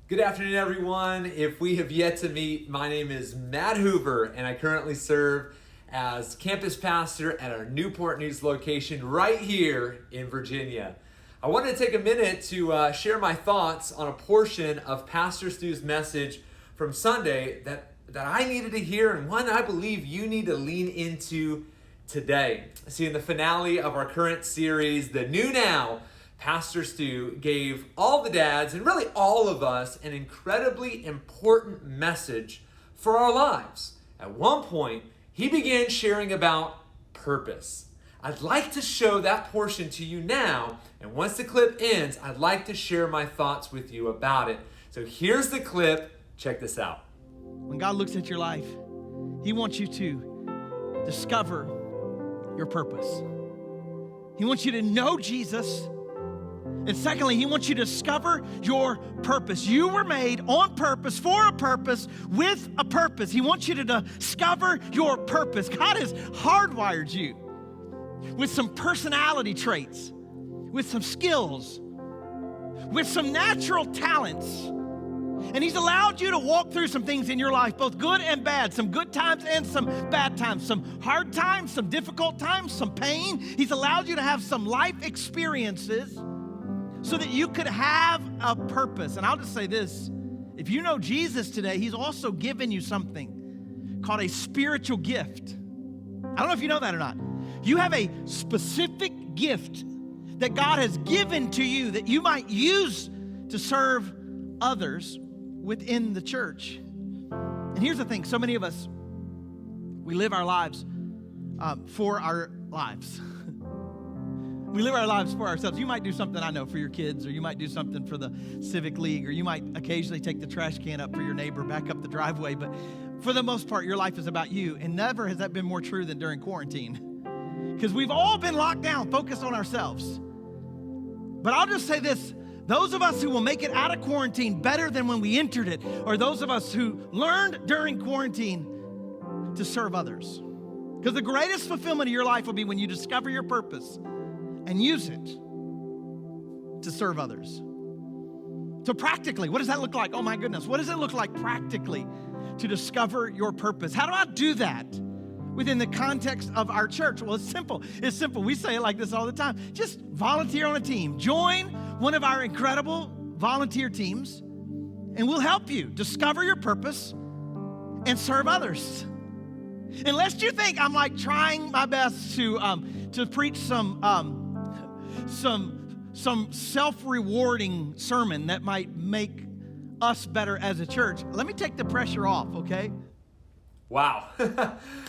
Good afternoon, everyone. If we have yet to meet, my name is Matt Hoover, and I currently serve as campus pastor at our Newport News location right here in Virginia. I wanted to take a minute to share my thoughts on a portion of Pastor Stu's message from Sunday that I needed to hear, and one I believe you need to lean into today. See, in the finale of our current series, The New Now, Pastor Stu gave all the dads, and really all of us, an incredibly important message for our lives. At one point, he began sharing about purpose. I'd like to show that portion to you now, and once the clip ends, I'd like to share my thoughts with you about it. So here's the clip. Check this out. When God looks at your life, He wants you to discover your purpose. He wants you to know Jesus. And secondly, He wants you to discover your purpose. You were made on purpose, for a purpose, with a purpose. He wants you to discover your purpose. God has hardwired you with some personality traits, with some skills, with some natural talents. And He's allowed you to walk through some things in your life, both good and bad, some good times and some bad times, some hard times, some difficult times, some pain. He's allowed you to have some life experiences so that you could have a purpose. And I'll just say this, if you know Jesus today, He's also given you something called a spiritual gift. I don't know if you know that or not. You have a specific gift that God has given to you that you might use to serve others within the church. And here's the thing, so many of us, we live our lives for our lives. We live our lives for ourselves. You might do something, I know, for your kids, or you might do something for the Civic League, or you might occasionally take the trash can up for your neighbor, back up the driveway. But for the most part, your life is about you. And never has that been more true than during quarantine. Because we've all been locked down, focused on ourselves. But I'll just say this, those of us who will make it out of quarantine better than when we entered it, are those of us who learned during quarantine to serve others. Because the greatest fulfillment of your life will be when you discover your purpose and use it to serve others. So practically, what does that look like? Oh my goodness, what does it look like practically to discover your purpose? How do I do that within the context of our church? Well, it's simple. It's simple. We say it like this all the time. Just volunteer on a team. Join one of our incredible volunteer teams, and we'll help you discover your purpose and serve others. Unless you think I'm like trying my best to preach some self-rewarding sermon that might make us better as a church, let me take the pressure off, okay? Wow.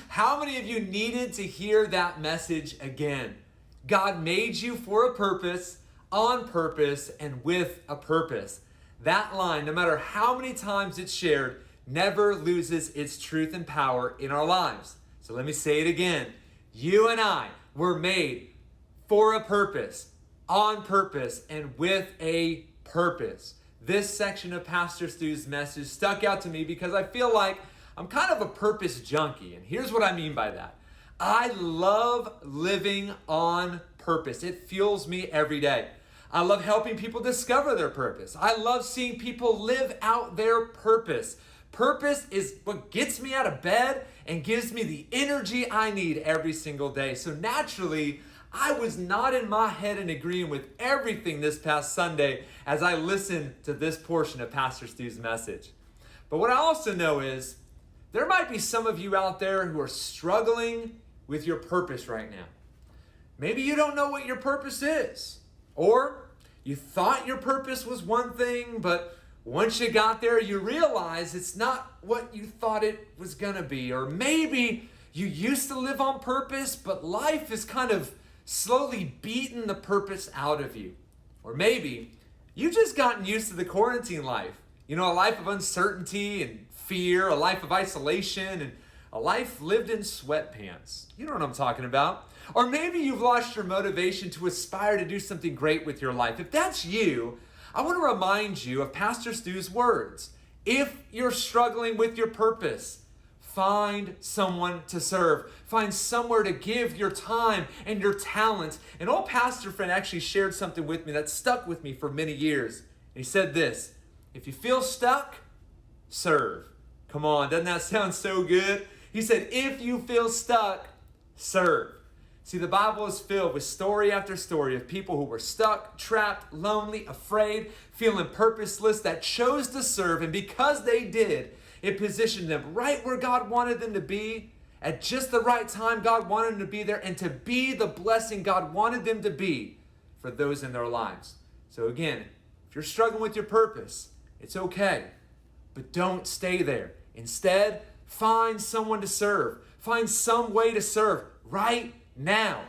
How many of you needed to hear that message again? God made you for a purpose, on purpose, and with a purpose. That line, no matter how many times it's shared, never loses its truth and power in our lives. So let me say it again. You and I were made for a purpose, on purpose, and with a purpose. This section of Pastor Stu's message stuck out to me because I feel like I'm kind of a purpose junkie. And here's what I mean by that. I love living on purpose. It fuels me every day. I love helping people discover their purpose. I love seeing people live out their purpose. Purpose is what gets me out of bed and gives me the energy I need every single day. So naturally, I was not in my head and agreeing with everything this past Sunday as I listened to this portion of Pastor Stu's message. But what I also know is there might be some of you out there who are struggling with your purpose right now. Maybe you don't know what your purpose is, or you thought your purpose was one thing, but once you got there, you realize it's not what you thought it was gonna be. Or maybe you used to live on purpose, but life has kind of slowly beaten the purpose out of you. Or maybe you've just gotten used to the quarantine life. You know, a life of uncertainty and fear, a life of isolation, and a life lived in sweatpants. You know what I'm talking about. Or maybe you've lost your motivation to aspire to do something great with your life. If that's you, I want to remind you of Pastor Stu's words. If you're struggling with your purpose, find someone to serve. Find somewhere to give your time and your talent. An old pastor friend actually shared something with me that stuck with me for many years. And he said this: If you feel stuck, serve. Come on, doesn't that sound so good? He said, if you feel stuck, serve. See, the Bible is filled with story after story of people who were stuck, trapped, lonely, afraid, feeling purposeless, that chose to serve. And because they did, it positioned them right where God wanted them to be, at just the right time God wanted them to be there, and to be the blessing God wanted them to be for those in their lives. So again, if you're struggling with your purpose, it's okay, but don't stay there. Instead, find someone to serve. Find some way to serve right now.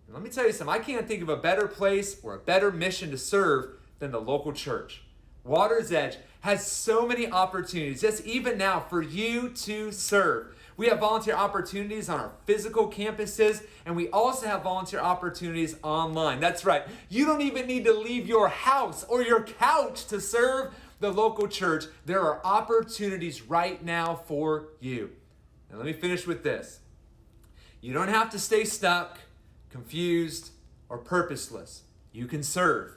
And let me tell you something, I can't think of a better place or a better mission to serve than the local church. Water's Edge has so many opportunities, just even now, for you to serve. We have volunteer opportunities on our physical campuses, and we also have volunteer opportunities online. That's right. You don't even need to leave your house or your couch to serve the local church. There are opportunities right now for you. And let me finish with this. You don't have to stay stuck, confused, or purposeless. You can serve.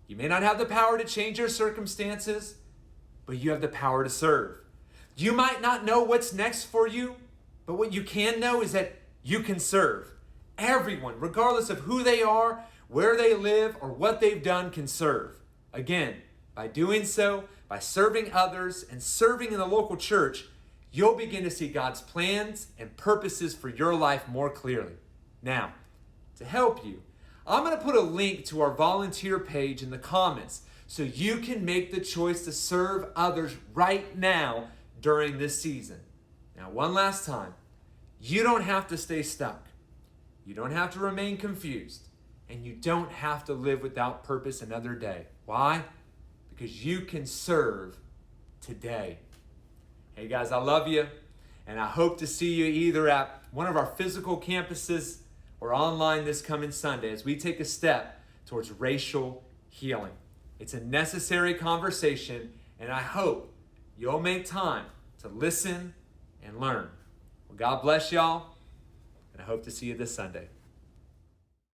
You may not have the power to change your circumstances, but you have the power to serve. You might not know what's next for you, but what you can know is that you can serve. Everyone, regardless of who they are, where they live, or what they've done, can serve. Again, by doing so, by serving others and serving in the local church, you'll begin to see God's plans and purposes for your life more clearly. Now, to help you, I'm going to put a link to our volunteer page in the comments so you can make the choice to serve others right now during this season. Now, one last time, you don't have to stay stuck. You don't have to remain confused. And you don't have to live without purpose another day. Why? Because you can serve today. Hey guys, I love you, and I hope to see you either at one of our physical campuses or online this coming Sunday as we take a step towards racial healing. It's a necessary conversation, and I hope you'll make time to listen and learn. Well, God bless y'all, and I hope to see you this Sunday.